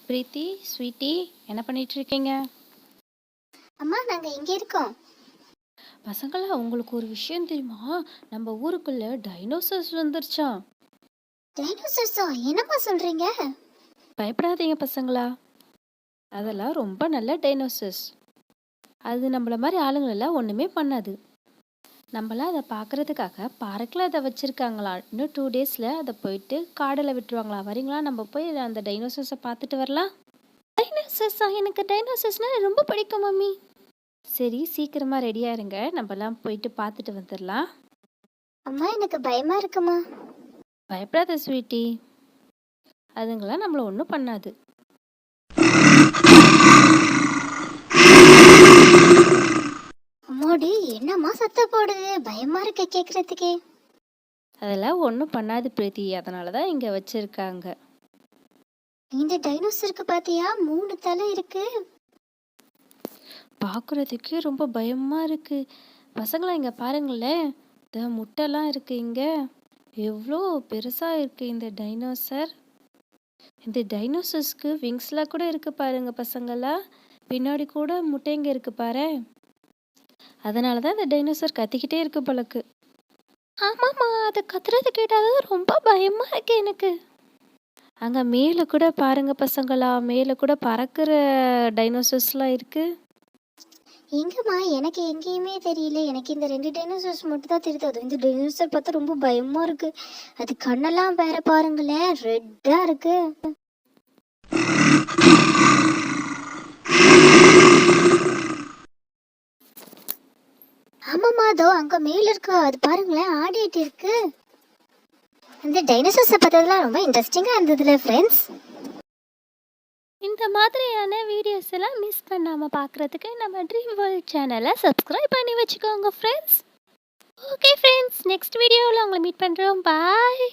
பிரீத்தி, sweetie, என்ன பண்ணிட்டு இருக்கீங்க? அம்மா நாங்க இங்க இருக்கோம். பசங்களா, உங்களுக்கு ஒரு விஷயம் தெரியுமா? நம்ம ஊருக்குள்ள டைனோசர்ஸ் வந்துருச்சாம். டைனோசர்ஸா? என்னம்மா சொல்றீங்க? பயப்படாதீங்க பசங்களா, அதெல்லாம் ரொம்ப நல்ல டைனோசர்ஸ். அது நம்மள மாதிரி ஆளுங்களெல்லாம் ஒன்றுமே பண்ணாது. நம்மளாம் அதை பார்க்கறதுக்காக பார்க்கில் அதை வச்சுருக்காங்களா. இன்னும் 2 டேஸில் அதை போயிட்டு காடில் விட்டுருவாங்களா. வரீங்களா? நம்ம போய் அந்த டைனோசர்ஸை பார்த்துட்டு வரலாம். டைனோசர்ஸா? எனக்கு டைனோசர்ஸ்னால் ரொம்ப பிடிக்கும் மம்மி. சரி, சீக்கிரமாக ரெடியாக இருங்க, நம்மலாம் போயிட்டு பார்த்துட்டு வந்துடலாம். அம்மா எனக்கு பயமா இருக்குமா. பயப்படாத ஸ்வீட்டி, அதுங்களாம் நம்மளை ஒன்றும் பண்ணாது. அம்மாடி என்னம்மா சத்தம் போடுது, பயமா இருக்க கேக்குறதுக்கே. அதெல்லாம் ஒன்றும் பண்ணாது பிரீத்தி, அதனால தான் இங்கே வச்சுருக்காங்க. இந்த டைனோசருக்கு பாத்தியா 3 தலை இருக்கு. பார்க்குறதுக்கே ரொம்ப பயமாக இருக்குது. பசங்களா இங்கே பாருங்களேன், இந்த முட்டைலாம் இருக்குது இங்கே. எவ்வளோ பெருசாக இருக்குது இந்த டைனோசர். இந்த டைனோசர்ஸ்க்கு விங்ஸ்லாம் கூட இருக்குது பாருங்க பசங்களா. பின்னாடி கூட முட்டைங்க இருக்குது பாரு. அதனால தான் இந்த டைனோசர் கத்திக்கிட்டே இருக்கு போலக்கு. ஆமாம்மா, அது கத்துறது கேட்டாதான் ரொம்ப பயமாக இருக்கு எனக்கு. அங்கே மேலே கூட பாருங்க பசங்களா, மேலே கூட பறக்கிற டைனோசர்ஸ்லாம் இருக்குது. எங்கம்மா எனக்கு எங்கேயுமே தெரியல. எனக்கு இந்த 2 டைனோசர்ஸ் மட்டும் தான் தெரியுது. அது இந்த டைனோசர் பார்த்தா ரொம்ப பயமா இருக்கு. அது கண்ணெல்லாம் வேற பாருங்களேன், ரெட்டா இருக்கு. ஆமாம்மா, அதோ அங்க மேல இருக்கு, அது பாருங்களேன் ஆடிட்டு இருக்கு. இந்த டைனோசர்ஸை பார்த்ததுலாம் ரொம்ப இன்ட்ரெஸ்டிங்கா இருந்ததுல ஃப்ரெண்ட்ஸ். இந்த மாதிரியான வீடியோஸ் எல்லாம் மிஸ் பண்ணாமல் பார்க்குறதுக்கு நம்ம ட்ரீம் வேர்ல்ட் சேனலை சப்ஸ்கிரைப் பண்ணி வச்சுக்கோங்க ஃப்ரெண்ட்ஸ். ஓகே ஃப்ரெண்ட்ஸ், நெக்ஸ்ட் வீடியோவில் உங்களை மீட் பண்ணுறோம். பாய்.